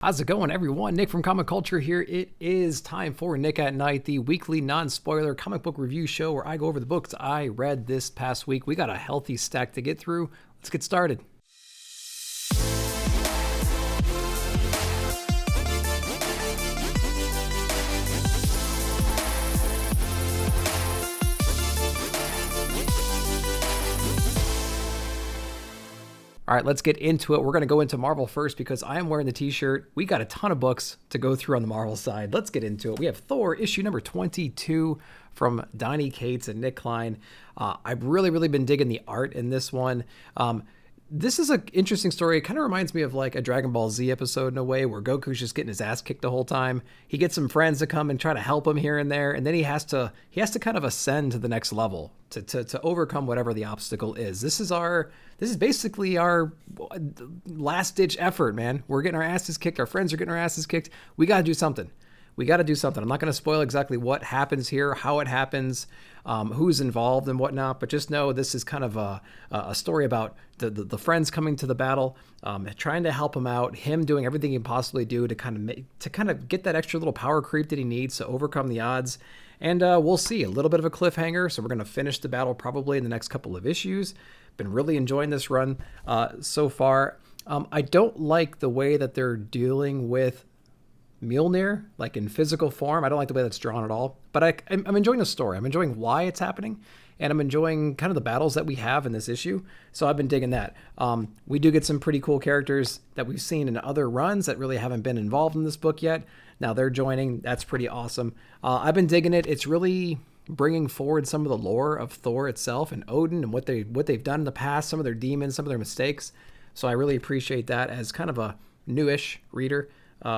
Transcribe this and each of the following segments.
How's it going, everyone? Nick from Comic Culture here. It is time for Nick at Night, the weekly non-spoiler comic book review show where I go over the books I read this past week. We got a healthy stack to get through. Let's get started. All right, let's get into it. We're going to go into Marvel first because I am wearing the t-shirt. We got a ton of books to go through on the Marvel side. Let's get into it. We have Thor, issue number 22 from Donny Cates and Nick Klein. I've really been digging the art in this one. This is an interesting story. It kind of reminds me of like a Dragon Ball Z episode in a way where Goku's just getting his ass kicked the whole time. He gets some friends to come and try to help him here and there, and then he has to kind of ascend to the next level to overcome whatever the obstacle is. This is basically our last ditch effort, man. We're getting our asses kicked. Our friends are getting our asses kicked. We got to do something. I'm not going to spoil exactly what happens here, how it happens, who's involved and whatnot, but just know this is kind of a story about the friends coming to the battle, trying to help him out, him doing everything he can possibly do to kind of get that extra little power creep that he needs to overcome the odds. And we'll see, a little bit of a cliffhanger, so we're going to finish the battle probably in the next couple of issues. Been really enjoying this run so far. I don't like the way that they're dealing with Mjolnir, like in physical form. I don't like the way that's drawn at all, but I'm enjoying the story. I'm enjoying why it's happening, and I'm enjoying kind of the battles that we have in this issue. So I've been digging that. We do get some pretty cool characters that we've seen in other runs that really haven't been involved in this book yet. Now they're joining. That's pretty awesome. I've been digging it. It's really bringing forward some of the lore of Thor itself and Odin and what they've done in the past, some of their demons, some of their mistakes. So I really appreciate that as kind of a newish reader.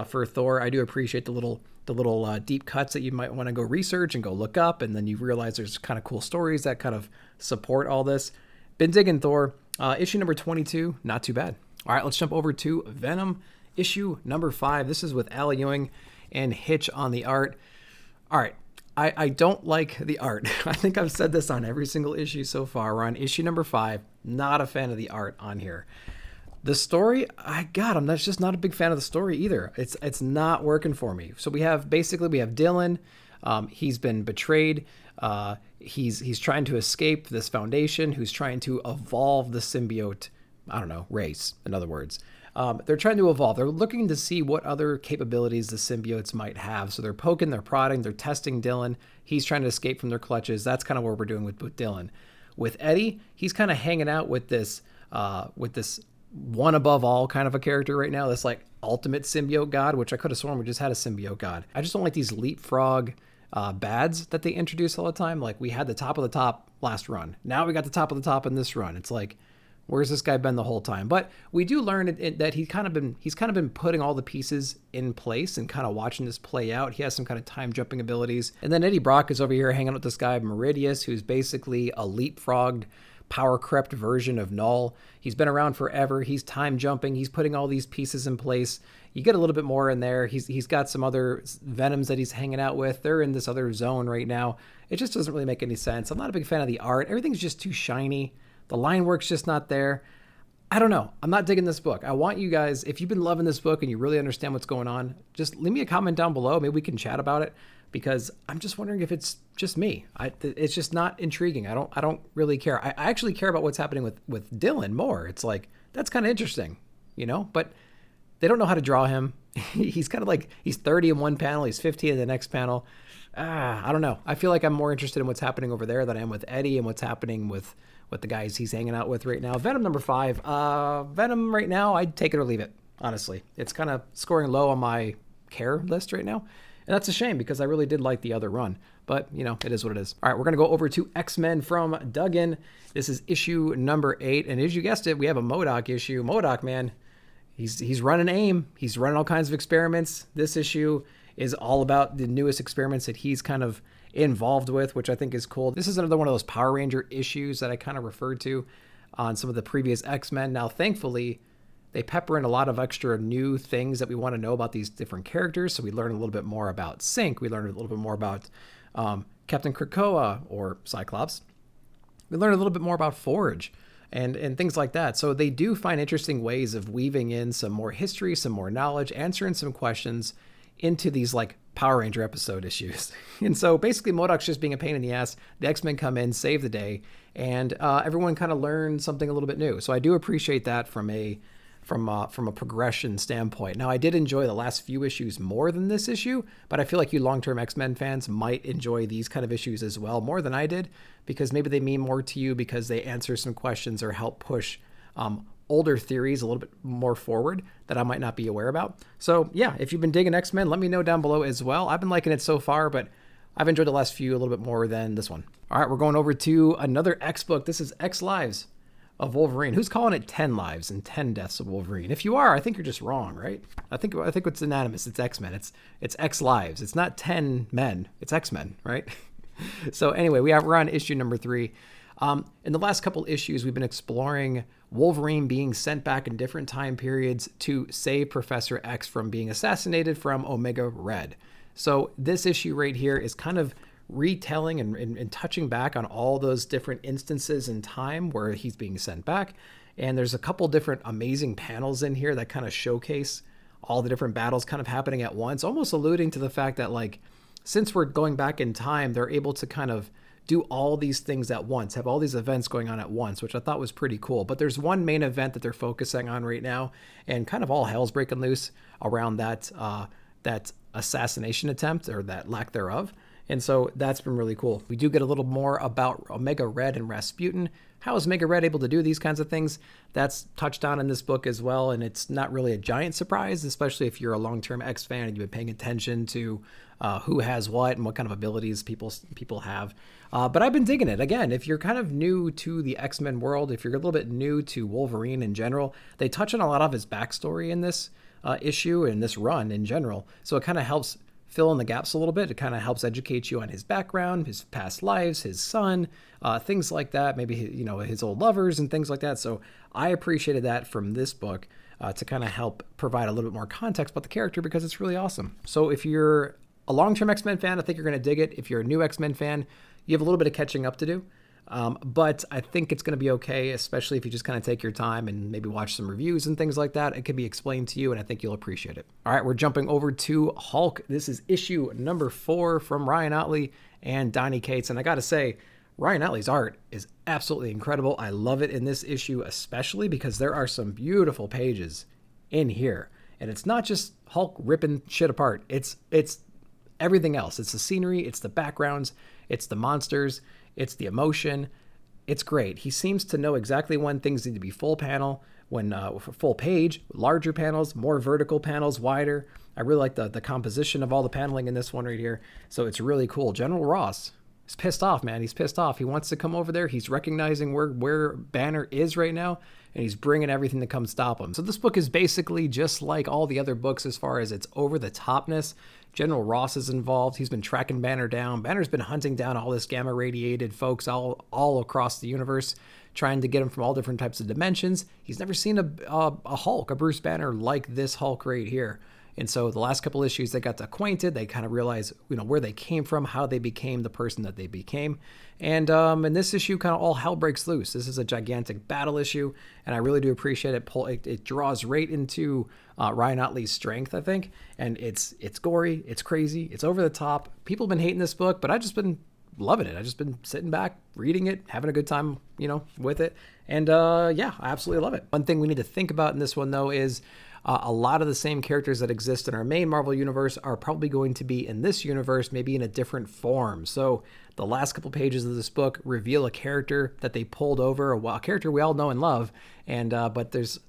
For Thor, I do appreciate the little deep cuts that you might want to go research and go look up, and then you realize there's kind of cool stories that kind of support all this. Been digging Thor. Issue number 22, not too bad. All right, let's jump over to Venom, issue number 5. This is with Al Ewing and Hitch on the art. All right, I don't like the art. I think I've said this on every single issue so far. We're on issue number 5. Not a fan of the art on here. The story, I'm just not a big fan of the story either. It's not working for me. So we have Dylan. He's been betrayed. He's trying to escape this foundation who's trying to evolve the symbiote, race, in other words. They're trying to evolve. They're looking to see what other capabilities the symbiotes might have. So they're poking, they're prodding, they're testing Dylan. He's trying to escape from their clutches. That's kind of what we're doing with Dylan. With Eddie, he's kind of hanging out with this one above all kind of a character right now. This like ultimate symbiote god, which I could have sworn we just had a symbiote god. I just don't like these leapfrog bads that they introduce all the time. Like we had the top of the top last run. Now we got the top of the top in this run. It's like, where's this guy been the whole time? But we do learn that he's kind of been putting all the pieces in place and kind of watching this play out. He has some kind of time jumping abilities. And then Eddie Brock is over here hanging out with this guy Meridius, who's basically a leapfrogged, power crept version of Null. He's been around forever. He's time jumping. He's putting all these pieces in place. You get a little bit more in there. He's got some other Venoms that he's hanging out with. They're in this other zone right now. It just doesn't really make any sense. I'm not a big fan of the art. Everything's just too shiny. The line work's just not there. I don't know. I'm not digging this book. I want you guys, if you've been loving this book and you really understand what's going on, just leave me a comment down below. Maybe we can chat about it, because I'm just wondering if it's just me. It's just not intriguing. I don't really care. I actually care about what's happening with Dylan more. It's like, that's kind of interesting, but they don't know how to draw him. He's kind of like, he's 30 in one panel, he's 50 in the next panel. I don't know. I feel like I'm more interested in what's happening over there than I am with Eddie and what's happening with the guys he's hanging out with right now. Venom number 5. Venom right now, I'd take it or leave it, honestly. It's kind of scoring low on my care list right now. And that's a shame, because I really did like the other run. But, it is what it is. All right, we're going to go over to X-Men from Duggan. This is issue number 8. And as you guessed it, we have a MODOK issue. MODOK, man, he's running AIM. He's running all kinds of experiments. This issue is all about the newest experiments that he's kind of involved with, which I think is cool. This is another one of those Power Ranger issues that I kind of referred to on some of the previous X-Men. Now, thankfully, they pepper in a lot of extra new things that we want to know about these different characters. So we learn a little bit more about Synch. We learn a little bit more about Captain Krakoa or Cyclops. We learn a little bit more about Forge. and things like that. So they do find interesting ways of weaving in some more history, some more knowledge, answering some questions into these like Power Ranger episode issues. And so basically MODOK's just being a pain in the ass. The X-Men come in, save the day, and everyone kind of learns something a little bit new. So I do appreciate that from a progression standpoint. Now, I did enjoy the last few issues more than this issue, but I feel like you long-term X-Men fans might enjoy these kind of issues as well, more than I did, because maybe they mean more to you because they answer some questions or help push older theories a little bit more forward that I might not be aware about. So yeah, if you've been digging X-Men, let me know down below as well. I've been liking it so far, but I've enjoyed the last few a little bit more than this one. All right, we're going over to another X book. This is X Lives of Wolverine. Who's calling it 10 Lives and 10 Deaths of Wolverine? If you are, I think you're just wrong, right? I think it's unanimous. It's X-Men. It's X Lives. It's not 10 men. It's X-Men, right? So anyway, we're on issue number 3. In the last couple issues, we've been exploring Wolverine being sent back in different time periods to save Professor X from being assassinated from Omega Red. So this issue right here is kind of retelling and touching back on all those different instances in time where he's being sent back. And there's a couple different amazing panels in here that kind of showcase all the different battles kind of happening at once, almost alluding to the fact that, like, since we're going back in time, they're able to kind of do all these things at once, have all these events going on at once, which I thought was pretty cool. But there's one main event that they're focusing on right now, and kind of all hell's breaking loose around that assassination attempt, or that lack thereof. And so that's been really cool. We do get a little more about Omega Red and Rasputin. How is Omega Red able to do these kinds of things? That's touched on in this book as well, and it's not really a giant surprise, especially if you're a long-term X fan and you've been paying attention to who has what and what kind of abilities people have. But I've been digging it. Again, if you're kind of new to the X-Men world, if you're a little bit new to Wolverine in general, they touch on a lot of his backstory in this issue and this run in general. So it kind of helps fill in the gaps a little bit. It kind of helps educate you on his background, his past lives, his son, things like that, maybe his old lovers and things like that. So I appreciated that from this book to kind of help provide a little bit more context about the character, because it's really awesome. So if you're a long-term X-Men fan, I think you're going to dig it. If you're a new X-Men fan, you have a little bit of catching up to do. But I think it's going to be okay, especially if you just kind of take your time and maybe watch some reviews and things like that. It could be explained to you, and I think you'll appreciate it. All right, we're jumping over to Hulk. This is issue number 4 from Ryan Ottley and Donny Cates. And I got to say, Ryan Ottley's art is absolutely incredible. I love it in this issue, especially because there are some beautiful pages in here. And it's not just Hulk ripping shit apart. It's everything else. It's the scenery, it's the backgrounds, it's the monsters, it's the emotion. It's great. He seems to know exactly when things need to be full panel, when full page, larger panels, more vertical panels, wider. I really like the composition of all the paneling in this one right here. So it's really cool. General Ross is pissed off, man. He's pissed off. He wants to come over there. He's recognizing where Banner is right now, and he's bringing everything to come stop him. So this book is basically just like all the other books as far as its over-the-topness. General Ross is involved. He's been tracking Banner down. Banner's been hunting down all this gamma-radiated folks all across the universe, trying to get them from all different types of dimensions. He's never seen a Hulk, a Bruce Banner like this Hulk right here. And so the last couple issues, they got acquainted. They kind of realized, where they came from, how they became the person that they became. And in this issue, kind of all hell breaks loose. This is a gigantic battle issue, and I really do appreciate it. It draws right into Ryan Ottley's strength, I think. And it's gory, it's crazy, it's over the top. People have been hating this book, but I've just been loving it. I've just been sitting back, reading it, having a good time, with it. And yeah, I absolutely love it. One thing we need to think about in this one, though, is a lot of the same characters that exist in our main Marvel universe are probably going to be in this universe, maybe in a different form. So the last couple pages of this book reveal a character that they pulled over, a character we all know and love. And but there's,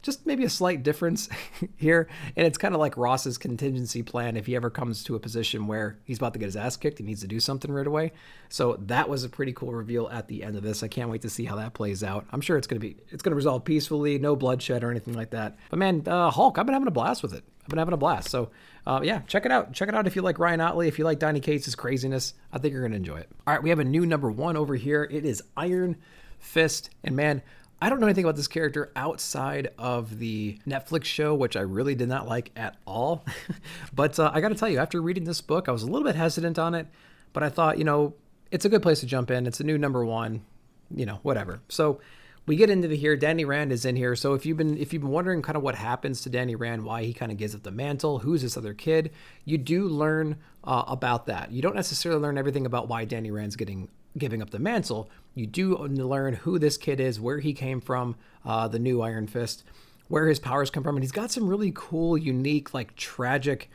just maybe a slight difference here. And it's kind of like Ross's contingency plan if he ever comes to a position where he's about to get his ass kicked, he needs to do something right away. So that was a pretty cool reveal at the end of this. I can't wait to see how that plays out. I'm sure it's going to resolve peacefully, no bloodshed or anything like that. But man, Hulk, I've been having a blast with it. I've been having a blast. So yeah, check it out. Check it out if you like Ryan Ottley, if you like Donny Cates' craziness. I think you're going to enjoy it. All right, we have a new number 1 over here. It is Iron Fist. And man, I don't know anything about this character outside of the Netflix show, which I really did not like at all. But I got to tell you, after reading this book, I was a little bit hesitant on it. But I thought, it's a good place to jump in. It's a new number 1, whatever. So we get into here. Danny Rand is in here. So if you've been wondering kind of what happens to Danny Rand, why he kind of gives up the mantle, who's this other kid, you do learn about that. You don't necessarily learn everything about why Danny Rand's giving up the mantle. You do learn who this kid is, where he came from, the new Iron Fist, where his powers come from, and he's got some really cool, unique, like tragic.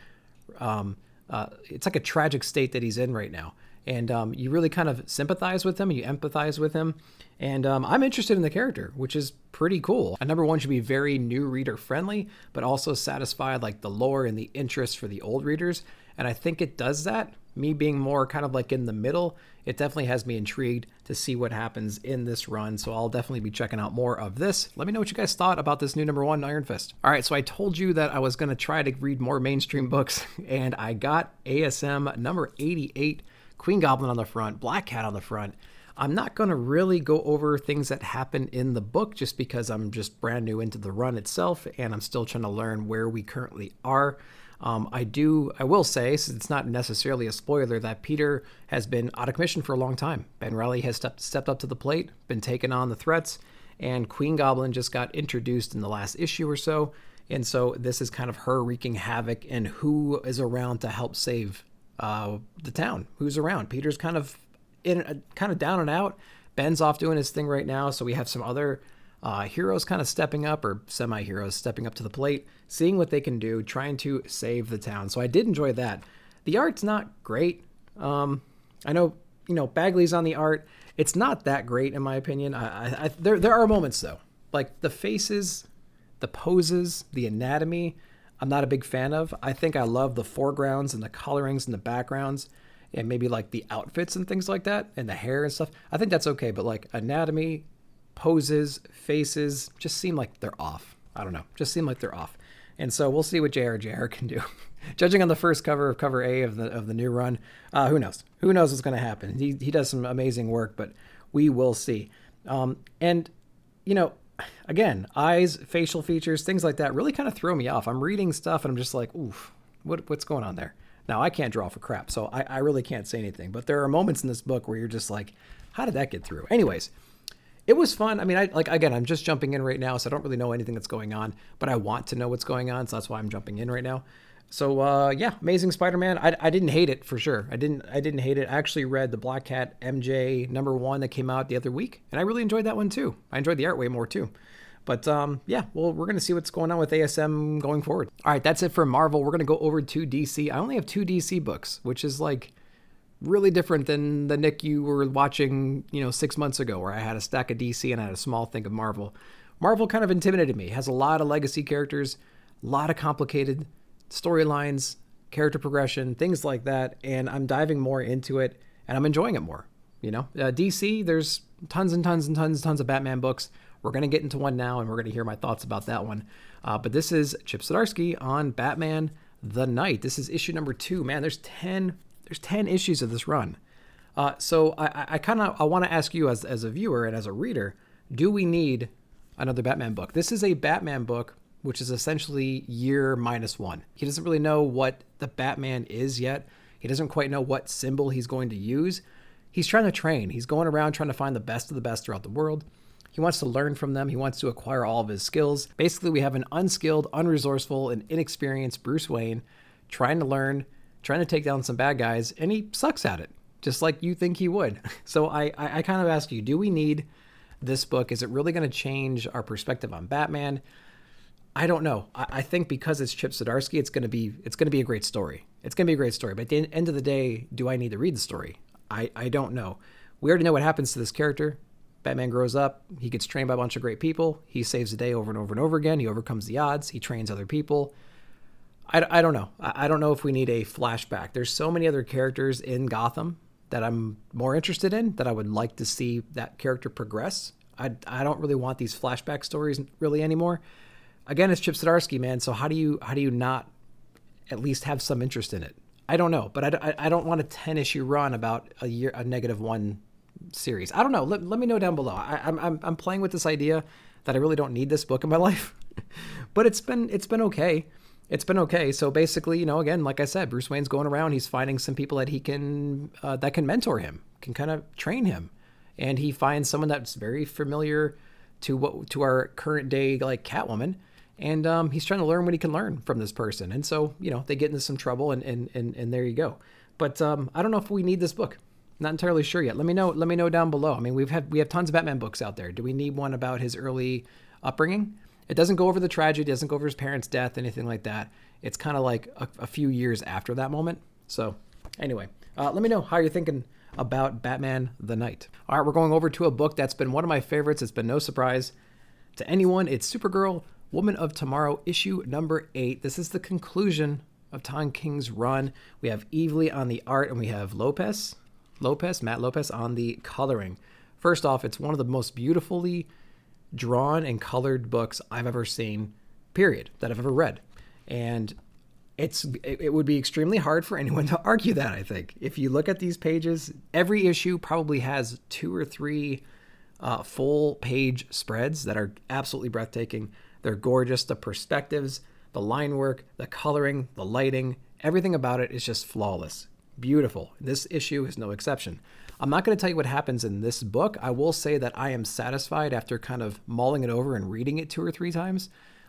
It's like a tragic state that he's in right now. And you really kind of sympathize with him, you empathize with him. And I'm interested in the character, which is pretty cool. A number one should be very new reader friendly, but also satisfy like the lore and the interest for the old readers. And I think it does that. Me being more kind of like in the middle, it definitely has me intrigued to see what happens in this run. So I'll definitely be checking out more of this. Let me know what you guys thought about this new number one Iron Fist. All right, so I told you that I was going to try to read more mainstream books, and I got ASM number 88, Queen Goblin on the front, Black Cat on the front. I'm not going to really go over things that happen in the book just because I'm just brand new into the run itself, and I'm still trying to learn where we currently are. I will say, since it's not necessarily a spoiler, that Peter has been out of commission for a long time. Ben Reilly has stepped up to the plate, been taking on the threats, and Queen Goblin just got introduced in the last issue or so. And so this is kind of her wreaking havoc and who is around to help save the town. Who's around? Peter's kind of down and out. Ben's off doing his thing right now. So we have some other heroes kind of stepping up, or semi-heroes stepping up to the plate, seeing what they can do, trying to save the town. So I did enjoy that. The art's not great. I know, Bagley's on the art. It's not that great in my opinion. There are moments though, like the faces, the poses, the anatomy, I'm not a big fan of. I think I love the foregrounds and the colorings and the backgrounds and maybe like the outfits and things like that and the hair and stuff. I think that's okay, but like anatomy, poses, faces just seem like they're off. I don't know, just seem like they're off. And so we'll see what JR can do. Judging on the first cover of cover A of the new run, who knows? Who knows what's going to happen? He does some amazing work, but we will see. And again, eyes, facial features, things like that really kind of throw me off. I'm reading stuff and I'm just like, oof, what's going on there? Now I can't draw for crap, so I really can't say anything. But there are moments in this book where you're just like, how did that get through? Anyways. It was fun. I mean, I'm just jumping in right now, so I don't really know anything that's going on, but I want to know what's going on, so that's why I'm jumping in right now. So, yeah, Amazing Spider-Man. I didn't hate it for sure. I didn't hate it. I actually read the Black Cat MJ number 1 that came out the other week, and I really enjoyed that one too. I enjoyed the art way more too. But yeah, well, we're going to see what's going on with ASM going forward. All right, that's it for Marvel. We're going to go over to DC. I only have 2 DC books, which is like really different than the Nick you were watching, 6 months ago, where I had a stack of DC and I had a small thing of Marvel. Marvel kind of intimidated me. It has a lot of legacy characters, a lot of complicated storylines, character progression, things like that, and I'm diving more into it, and I'm enjoying it more. DC, there's tons and tons and tons of Batman books. We're going to get into one now, and we're going to hear my thoughts about that one. But this is Chip Zdarsky on Batman the Knight. This is issue number 2. Man, there's 10 issues of this run. So I want to ask you as a viewer and as a reader, do we need another Batman book? This is a Batman book, which is essentially year -1. He doesn't really know what the Batman is yet. He doesn't quite know what symbol he's going to use. He's trying to train. He's going around trying to find the best of the best throughout the world. He wants to learn from them. He wants to acquire all of his skills. Basically, we have an unskilled, unresourceful, and inexperienced Bruce Wayne trying to learn, trying to take down some bad guys, and he sucks at it, just like you think he would. So I kind of ask you, do we need this book? Is it really going to change our perspective on Batman? I don't know. I think because it's Chip Zdarsky, it's going to be a great story. It's going to be a great story. But at the end of the day, do I need to read the story? I don't know. We already know what happens to this character. Batman grows up. He gets trained by a bunch of great people. He saves the day over and over and over again. He overcomes the odds. He trains other people. I don't know. I don't know if we need a flashback. There's so many other characters in Gotham that I'm more interested in, that I would like to see that character progress. I don't really want these flashback stories really anymore. Again, it's Chip Zdarsky, man. So how do you not at least have some interest in it? I don't know, but I don't want a 10-issue run about a -1 series. I don't know. Let me know down below. I'm playing with this idea that I really don't need this book in my life, but it's been okay. It's been okay. So basically, again, like I said, Bruce Wayne's going around. He's finding some people that he can mentor him, can kind of train him, and he finds someone that's very familiar to our current day like Catwoman, and he's trying to learn what he can learn from this person. And so, you know, they get into some trouble, and there you go. But I don't know if we need this book. Not entirely sure yet. Let me know down below. I mean, we have tons of Batman books out there. Do we need one about his early upbringing? It doesn't go over the tragedy, it doesn't go over his parents' death, anything like that. It's kind of like a few years after that moment. So anyway, let me know how you're thinking about Batman the Knight. All right, we're going over to a book that's been one of my favorites. It's been no surprise to anyone. It's Supergirl, Woman of Tomorrow, issue number 8. This is the conclusion of ComixKings' run. We have Evely on the art, and we have Matt Lopez on the coloring. First off, it's one of the most beautifully drawn and colored books I've ever seen, period, that I've ever read. And it would be extremely hard for anyone to argue that, I think. If you look at these pages, every issue probably has 2 or 3 full page spreads that are absolutely breathtaking. They're gorgeous. The perspectives, the line work, the coloring, the lighting, everything about it is just flawless. Beautiful. This issue is no exception. I'm not going to tell you what happens in this book. I will say that I am satisfied after kind of mulling it over and reading it 2 or 3 times.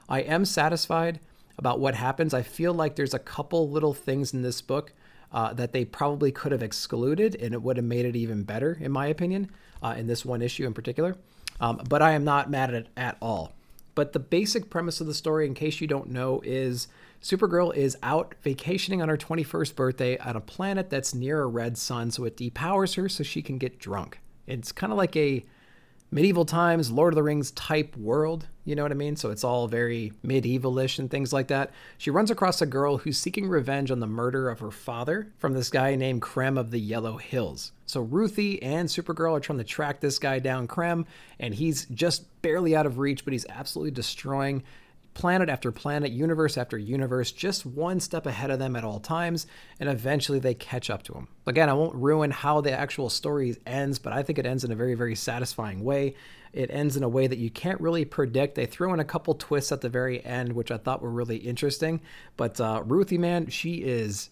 I am satisfied about what happens. I feel like there's a couple little things in this book that they probably could have excluded, and it would have made it even better, in my opinion, in this one issue in particular. But I am not mad at it at all. But the basic premise of the story, in case you don't know, is Supergirl is out vacationing on her 21st birthday on a planet that's near a red sun, so it depowers her so she can get drunk. It's kind of like a medieval times, Lord of the Rings type world, you know what I mean? So it's all very medieval-ish and things like that. She runs across a girl who's seeking revenge on the murder of her father from this guy named Krem of the Yellow Hills. So Ruthie and Supergirl are trying to track this guy down, Krem, and he's just barely out of reach, but he's absolutely destroying planet after planet, universe after universe, just one step ahead of them at all times, and eventually they catch up to him. Again, I won't ruin how the actual story ends, but I think it ends in a very, very satisfying way. It ends in a way that you can't really predict. They throw in a couple twists at the very end, which I thought were really interesting. But Ruthie, man, she's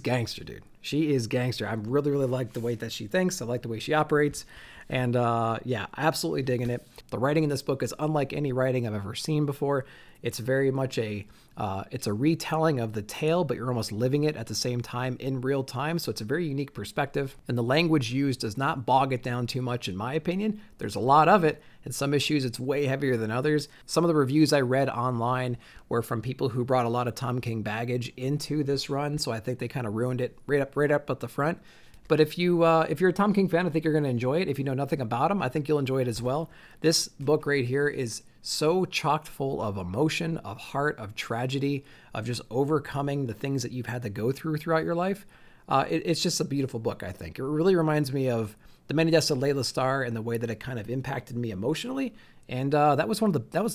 gangster, dude. She is gangster. I really, really like the way that she thinks. I like the way she operates. And yeah, absolutely digging it. The writing in this book is unlike any writing I've ever seen before. It's very much it's a retelling of the tale, but you're almost living it at the same time in real time. So it's a very unique perspective. And the language used does not bog it down too much, in my opinion. There's a lot of it. In some issues, it's way heavier than others. Some of the reviews I read online were from people who brought a lot of Tom King baggage into this run. So I think they kind of ruined it right up at the front. But if you're a Tom King fan, I think you're going to enjoy it. If you know nothing about him, I think you'll enjoy it as well. This book right here is so chock full of emotion, of heart, of tragedy, of just overcoming the things that you've had to go through throughout your life. It's just a beautiful book, I think. It really reminds me of The Many Deaths of Layla Starr and the way that it kind of impacted me emotionally. And that was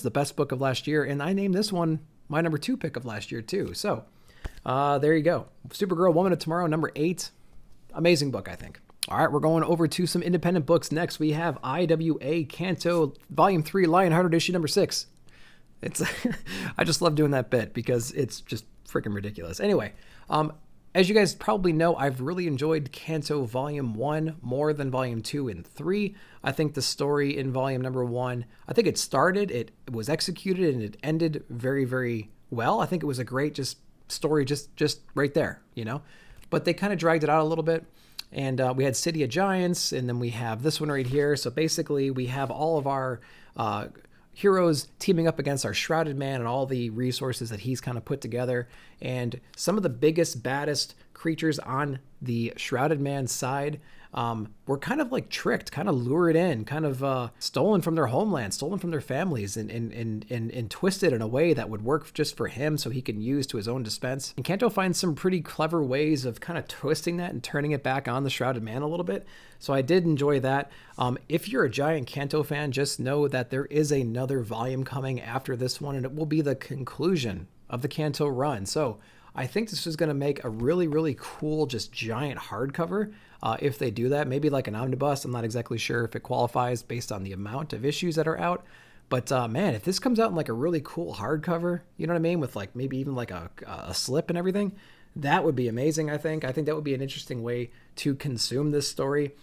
the best book of last year. And I named this one my number 2 pick of last year too. So there you go. Supergirl, Woman of Tomorrow, number 8. Amazing book, I think. All right, we're going over to some independent books next. We have IWA Canto Volume 3, Lionhearted, issue number 6. It's I just love doing that bit because it's just freaking ridiculous. Anyway, as you guys probably know, I've really enjoyed Canto Volume 1 more than Volume 2 and 3. I think the story in Volume number 1, I think it started, it was executed, and it ended very, very well. I think it was a great story just right there, you know? But they kind of dragged it out a little bit. And we had City of Giants, and then we have this one right here. So basically, we have all of our heroes teaming up against our Shrouded Man and all the resources that he's kind of put together. And some of the biggest, baddest creatures on the Shrouded Man's side were kind of like tricked, kind of lured in, kind of stolen from their homeland, stolen from their families, and twisted in a way that would work just for him so he can use to his own dispense. And Kanto finds some pretty clever ways of kind of twisting that and turning it back on the Shrouded Man a little bit. So I did enjoy that. If you're a giant Kanto fan, just know that there is another volume coming after this one, and it will be the conclusion of the Kanto run. So I think this is going to make a really, really cool, just giant hardcover. If they do that, maybe like an omnibus. I'm not exactly sure if it qualifies based on the amount of issues that are out. But man, if this comes out in like a really cool hardcover, you know what I mean? With like maybe even like a slip and everything, that would be amazing, I think. I think that would be an interesting way to consume this story.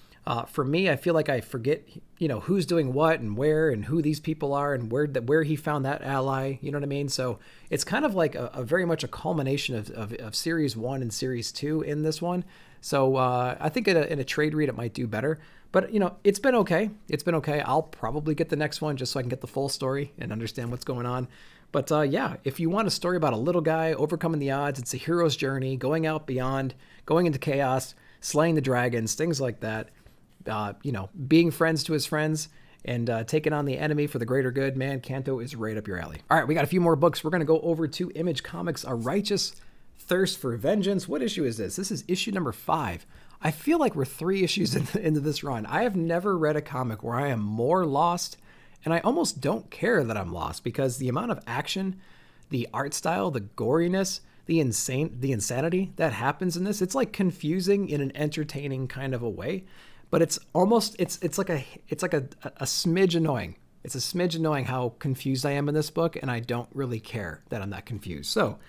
For me, I feel like I forget, who's doing what and who these people are and where he found that ally. You know what I mean? So it's kind of like a very much a culmination of series 1 and series 2 in this one. So I think in a trade read, it might do better. But, it's been okay. It's been okay. I'll probably get the next one just so I can get the full story and understand what's going on. But yeah, if you want a story about a little guy overcoming the odds, it's a hero's journey, going out beyond, going into chaos, slaying the dragons, things like that. Being friends to his friends and taking on the enemy for the greater good, man, Kanto is right up your alley. All right, we got a few more books. We're going to go over to Image Comics, A Righteous Thirst for Vengeance. What issue is this? This is issue number 5. I feel like we're 3 issues into this run. I have never read a comic where I am more lost, and I almost don't care that I'm lost because the amount of action, the art style, the goriness, the insanity that happens in this, it's like confusing in an entertaining kind of a way. But it's almost it's like a smidge annoying. It's a smidge annoying how confused I am in this book, and I don't really care that I'm that confused. So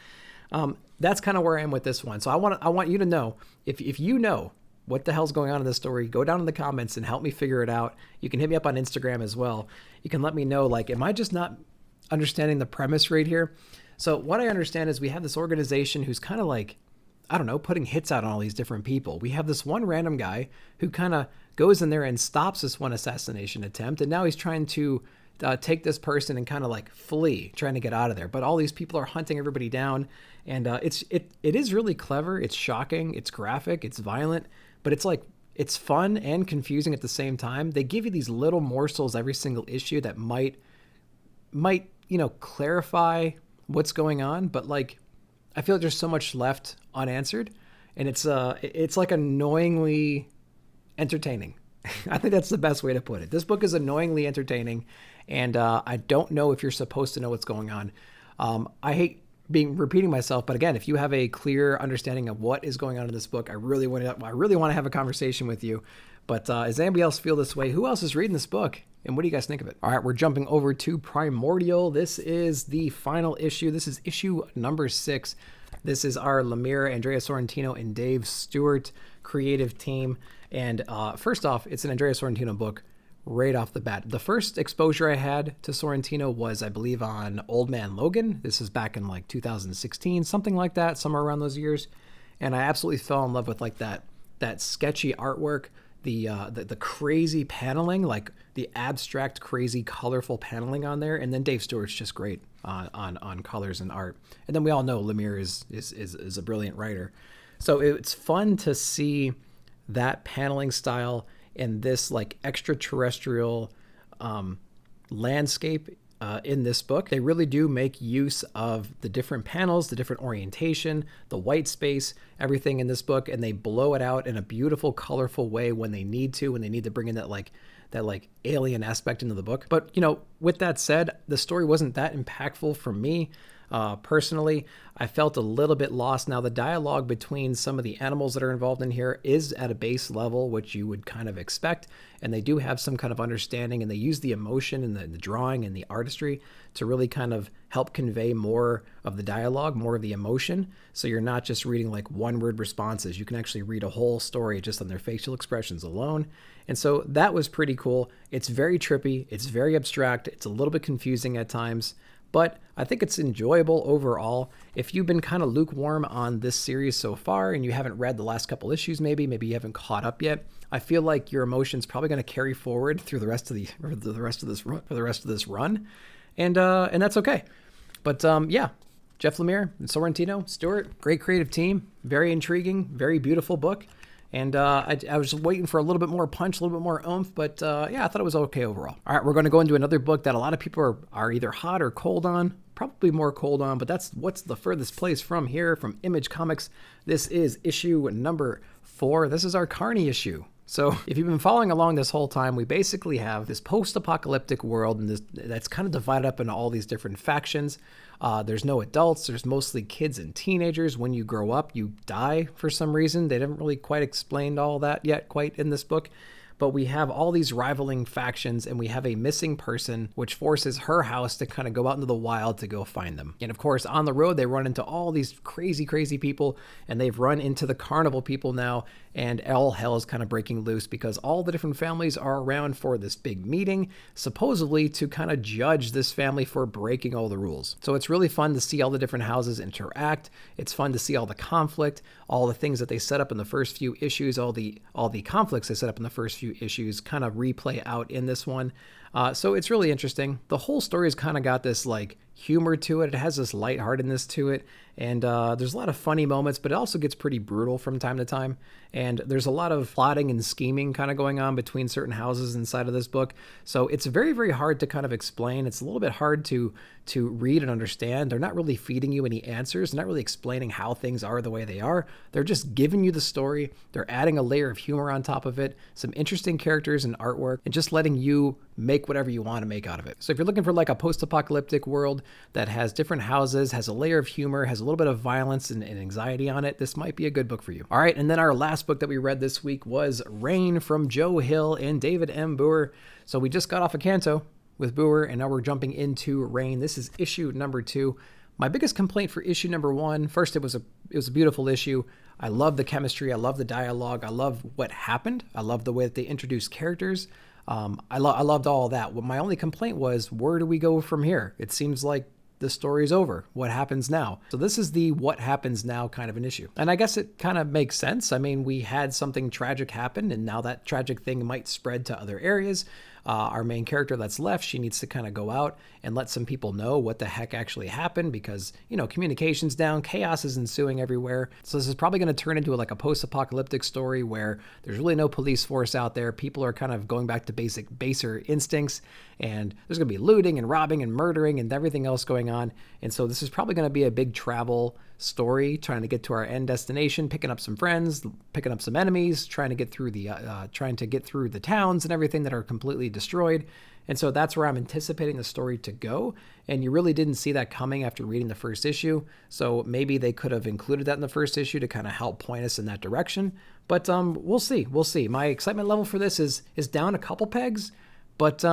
that's kind of where I am with this one. So I want you to know if you know what the hell's going on in this story, go down in the comments and help me figure it out. You can hit me up on Instagram as well. You can let me know, like, am I just not understanding the premise right here? So what I understand is we have this organization who's kind of like, I don't know, putting hits out on all these different people. We have this one random guy who kind of goes in there and stops this one assassination attempt. And now he's trying to take this person and kind of like flee, trying to get out of there. But all these people are hunting everybody down. And it is really clever. It's shocking. It's graphic. It's violent. But it's fun and confusing at the same time. They give you these little morsels every single issue that might clarify what's going on. But like, I feel like there's so much left unanswered, and it's like annoyingly entertaining. I think that's the best way to put it. This book is annoyingly entertaining, and I don't know if you're supposed to know what's going on. I hate repeating myself, but again, if you have a clear understanding of what is going on in this book, I really want to have a conversation with you. But does anybody else feel this way? Who else is reading this book? And what do you guys think of it? All right, we're jumping over to Primordial. This is the final issue. This is issue number 6. This is our Lemire, Andrea Sorrentino, and Dave Stewart creative team. And first off, it's an Andrea Sorrentino book right off the bat. The first exposure I had to Sorrentino was, I believe, on Old Man Logan. This is back in like 2016, something like that, somewhere around those years. And I absolutely fell in love with like that sketchy artwork, the crazy paneling, like the abstract, crazy, colorful paneling on there. And then Dave Stewart's just great on colors and art. And then we all know Lemire is a brilliant writer. So it's fun to see that paneling style in this like extraterrestrial landscape in this book. They really do make use of the different panels, the different orientation, the white space, everything in this book, and they blow it out in a beautiful, colorful way when they need to bring in that alien aspect into the book. But with that said, the story wasn't that impactful for me. Personally, I felt a little bit lost. Now, the dialogue between some of the animals that are involved in here is at a base level, which you would kind of expect, and they do have some kind of understanding, and they use the emotion and the drawing and the artistry to really kind of help convey more of the dialogue, more of the emotion, so you're not just reading like one-word responses. You can actually read a whole story just on their facial expressions alone, and so that was pretty cool. It's very trippy, it's very abstract, it's a little bit confusing at times, but I think it's enjoyable overall. If you've been kind of lukewarm on this series so far and you haven't read the last couple issues, maybe you haven't caught up yet, I feel like your emotions probably going to carry forward through the rest of this run, and that's okay. But yeah, Jeff Lemire and Sorrentino, Stewart, great creative team, very intriguing, very beautiful book. And I was waiting for a little bit more punch, a little bit more oomph, but yeah, I thought it was okay overall. All right, we're going to go into another book that a lot of people are either hot or cold on, probably more cold on, but that's what's the furthest place from here, from Image Comics. This is issue number 4. This is our Carney issue. So if you've been following along this whole time, we basically have this post-apocalyptic world and that's kind of divided up into all these different factions. There's no adults. There's mostly kids and teenagers. When you grow up, you die for some reason. They didn't really quite explain all that yet quite in this book. but we have all these rivaling factions, and we have a missing person, which forces her house to kind of go out into the wild to go find them. And of course, on the road, they run into all these crazy people, and they've run into the carnival people now, and all hell is kind of breaking loose because all the different families are around for this big meeting, supposedly to kind of judge this family for breaking all the rules. So it's really fun to see all the different houses interact. It's fun to see all the conflict, all the things that they set up in the first few issues, all the conflicts they set up in the first few issues kind of replay out in this one. So it's really interesting. The whole story has kind of got this like humor to it. It has this lightheartedness to it. And there's a lot of funny moments, but it also gets pretty brutal from time to time. And there's a lot of plotting and scheming kind of going on between certain houses inside of this book. So it's very, very hard to kind of explain. It's a little bit hard to read and understand. They're not really feeding you any answers. They're not really explaining how things are the way they are. They're just giving you the story. They're adding a layer of humor on top of it, some interesting characters and artwork, and just letting you make whatever you want to make out of it. So if you're looking for like a post-apocalyptic world that has different houses, has a layer of humor, has a little bit of violence and anxiety on it, this might be a good book for you. All right, and then our last book that we read this week was Rain from Joe Hill and David M. Booher. So we just got off of Canto with Booher, and now we're jumping into Rain. This is issue number 2. My biggest complaint for issue number 1, first, it was a beautiful issue. I love the chemistry. I love the dialogue. I love what happened. I love the way that they introduced characters. I loved all of that. Well, my only complaint was, where do we go from here? It seems like the story's over. What happens now? So this is the what happens now kind of an issue. And I guess it kind of makes sense. I mean, we had something tragic happen, and now that tragic thing might spread to other areas. Our main character that's left, she needs to kind of go out and let some people know what the heck actually happened because, you know, communication's down, chaos is ensuing everywhere. So this is probably going to turn into like a post-apocalyptic story where there's really no police force out there. People are kind of going back to baser instincts, and there's going to be looting and robbing and murdering and everything else going on. And so this is probably going to be a big travel story, trying to get to our end destination, picking up some friends, picking up some enemies, trying to get through the towns and everything that are completely destroyed. And so that's where I'm anticipating the story to go. And you really didn't see that coming after reading the first issue. So maybe they could have included that in the first issue to kind of help point us in that direction. But we'll see. We'll see. My excitement level for this is down a couple pegs. But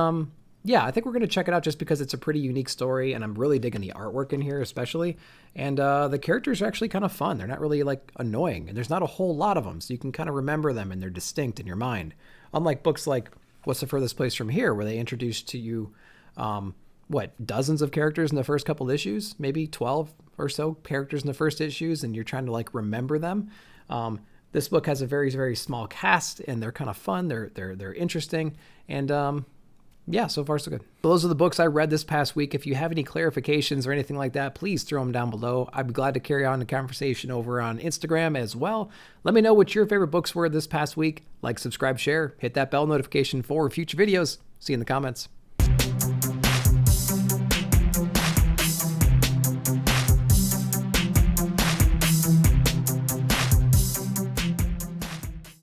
yeah, I think we're going to check it out just because it's a pretty unique story, and I'm really digging the artwork in here especially. And the characters are actually kind of fun. They're not really like annoying, and there's not a whole lot of them, so you can kind of remember them and they're distinct in your mind. Unlike books like What's the Furthest Place from Here, where they introduce to you, dozens of characters in the first couple issues, maybe 12 or so characters in the first issues, and you're trying to like remember them. This book has a very, very small cast, and they're kind of fun. They're interesting, and yeah, so far so good. So those are the books I read this past week. If you have any clarifications or anything like that, please throw them down below. I'd be glad to carry on the conversation over on Instagram as well. Let me know what your favorite books were this past week. Like, subscribe, share, hit that bell notification for future videos. See you in the comments.